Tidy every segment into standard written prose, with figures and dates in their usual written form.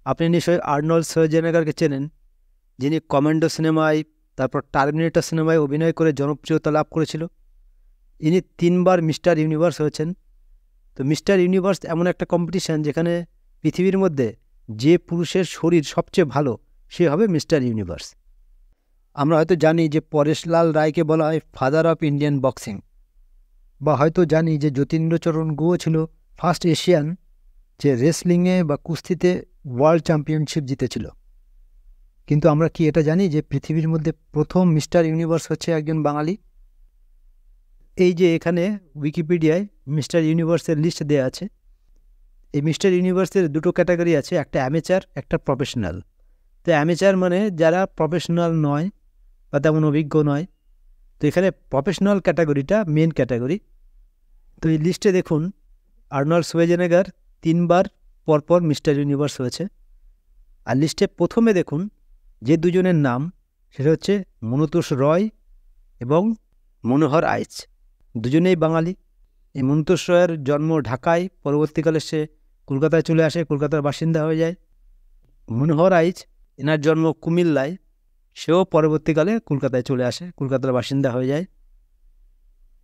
আপনি নিশ্চয়ই আর্নল্ড সোয়ার্জেনেগারকে চেনেন, যিনি কমান্ডো সিনেমায়, তারপর টার্মিনেটর সিনেমায় অভিনয় করে জনপ্রিয়তা লাভ করেছিল। ইনি 3বার মিস্টার ইউনিভার্স হয়েছেন। তো মিস্টার ইউনিভার্স এমন একটা কম্পিটিশান যেখানে পৃথিবীর মধ্যে যে পুরুষের শরীর সবচেয়ে ভালো সে হবে মিস্টার ইউনিভার্স। আমরা হয়তো জানি যে পরেশলাল রায়কে বলা হয় ফাদার অফ ইন্ডিয়ান বক্সিং, বা হয়তো জানি যে যতীন্দ্রচরণ গুহ ছিল ফার্স্ট এশিয়ান যে রেসলিংয়ে বা কুস্তিতে ওয়ার্ল্ড চ্যাম্পিয়নশিপ জিতেছিল। কিন্তু আমরা কি এটা জানি যে পৃথিবীর মধ্যে প্রথম মিস্টার ইউনিভার্স হচ্ছে একজন বাঙালি? এই যে এখানে উইকিপিডিয়ায় মিস্টার ইউনিভার্সের লিস্ট দেওয়া আছে। এই মিস্টার ইউনিভার্সের দুটো ক্যাটাগরি আছে, একটা অ্যামেচার, একটা প্রফেশনাল। তো অ্যামেচার মানে যারা প্রফেশনাল নয় বা তেমন অভিজ্ঞ নয়। তো এখানে প্রফেশনাল ক্যাটাগরিটা মেন ক্যাটাগরি। তো এই লিস্টে দেখুন আর্নল্ড সোয়ার্জেনেগার 3বার পরপর মিস্টার ইউনিভার্স হয়েছে। আর লিস্টে প্রথমে দেখুন যে দুজনের নাম, সেটা হচ্ছে মনুতোষ রয় এবং মনোহর আইচ। দুজনেই বাঙালি। এই মনুতোষ রয়ের জন্ম ঢাকায়, পরবর্তীকালে সে কলকাতায় চলে আসে, কলকাতার বাসিন্দা হয়ে যায়। মনোহর আইচ, এনার জন্ম কুমিল্লায়, সেও পরবর্তীকালে কলকাতায় চলে আসে, কলকাতার বাসিন্দা হয়ে যায়।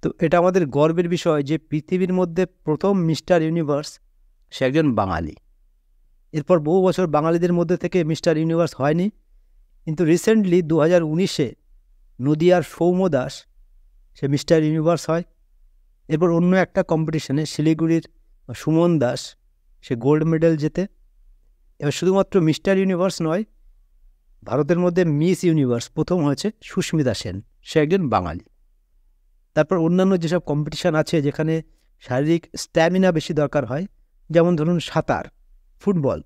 তো এটা আমাদের গর্বের বিষয় যে পৃথিবীর মধ্যে প্রথম মিস্টার ইউনিভার্স সে একজন বাঙালি। এরপর বহু বছর বাঙালিদের মধ্যে থেকে মিস্টার ইউনিভার্স হয়নি, কিন্তু রিসেন্টলি 2019-এ নদিয়ার সৌম্য দাস সে মিস্টার ইউনিভার্স হয়। এরপর অন্য একটা কম্পিটিশনে শিলিগুড়ির সুমন দাস সে গোল্ড মেডেল জেতে। এবার শুধুমাত্র মিস্টার ইউনিভার্স নয়, ভারতের মধ্যে মিস ইউনিভার্স প্রথম হয়েছে সুস্মিতা সেন, সে একজন বাঙালি। তারপর অন্যান্য যেসব কম্পিটিশান আছে যেখানে শারীরিক স্ট্যামিনা বেশি দরকার হয়, যেমন ধরুন সাঁতার, ফুটবল।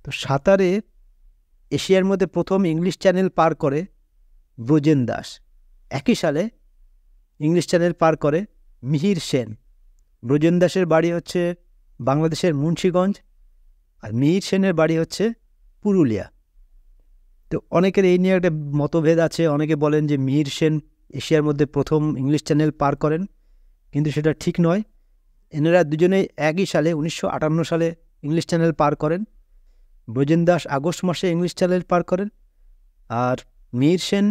তো সাঁতারে এশিয়ার মধ্যে প্রথম ইংলিশ চ্যানেল পার করে ব্রজেন দাস। একই সালে ইংলিশ চ্যানেল পার করে মিহির সেন। ব্রজেন দাসের বাড়ি হচ্ছে বাংলাদেশের মুন্সিগঞ্জ, আর মিহির সেনের বাড়ি হচ্ছে পুরুলিয়া। তো অনেকের এই নিয়ে একটা মতভেদ আছে। অনেকে বলেন যে মিহির সেন এশিয়ার মধ্যে প্রথম ইংলিশ চ্যানেল পার করেন, কিন্তু সেটা ঠিক নয়। এনারা দুজনেই একই সালে 1958 সালে ইংলিশ চ্যানেল পার করেন। ব্রজেন দাস আগস্ট মাসে ইংলিশ চ্যানেল পার করেন, আর মিহির সেন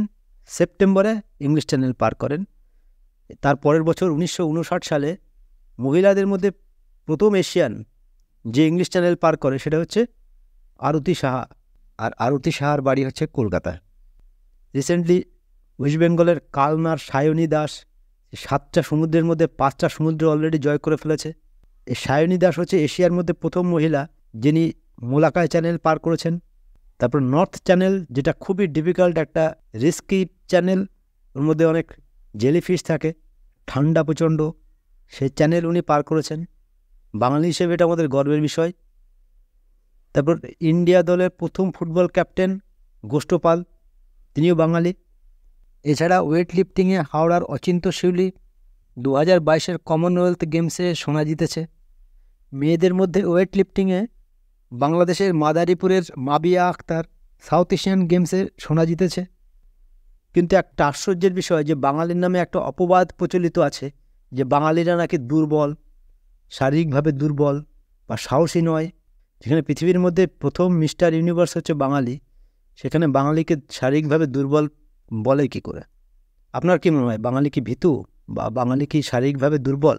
সেপ্টেম্বরে ইংলিশ চ্যানেল পার করেন। তার পরের বছর 1959 সালে মহিলাদের মধ্যে প্রথম এশিয়ান যে ইংলিশ চ্যানেল পার করে সেটা হচ্ছে আরতি সাহা, আর আরতি সাহার বাড়ি হচ্ছে কলকাতায়। রিসেন্টলি ওয়েস্ট বেঙ্গলের কালনার সায়নী দাস 7টা সমুদ্রের মধ্যে 5টা সমুদ্র অলরেডি জয় করে ফেলেছে। এই সায়নী দাস হচ্ছে এশিয়ার মধ্যে প্রথম মহিলা যিনি মোলাকায় চ্যানেল পার করেছেন। তারপর নর্থ চ্যানেল, যেটা খুবই ডিফিকাল্ট একটা রিস্কি চ্যানেল, ওর মধ্যে অনেক জেলিফিশ থাকে, ঠান্ডা প্রচণ্ড, সেই চ্যানেল উনি পার করেছেন। বাঙালি হিসেবে এটা আমাদের গর্বের বিষয়। তারপর ইন্ডিয়া দলের প্রথম ফুটবল ক্যাপ্টেন গোষ্ঠপাল, তিনিও বাঙালি। এছাড়া ওয়েট লিফটিংয়ে হাওড়ার অচিন্ত শিউলি 2022-এর কমনওয়েলথ গেমসে সোনা জিতেছে। মেয়েদের মধ্যে ওয়েট লিফটিংয়ে বাংলাদেশের মাদারীপুরের মাবিয়া আক্তার সাউথ এশিয়ান গেমসে সোনা জিতেছে। কিন্তু একটা আশ্চর্যের বিষয় যে বাঙালির নামে একটা অপবাদ প্রচলিত আছে যে বাঙালিরা নাকি দুর্বল, শারীরিকভাবে দুর্বল বা সাহসী নয়। যেখানে পৃথিবীর মধ্যে প্রথম মিস্টার ইউনিভার্স হচ্ছে বাঙালি, সেখানে বাঙালিকে শারীরিকভাবে দুর্বল বলে কী করে? আপনার কী মনে হয়, বাঙালি কি ভীতু বা বাঙালি কি শারীরিকভাবে দুর্বল?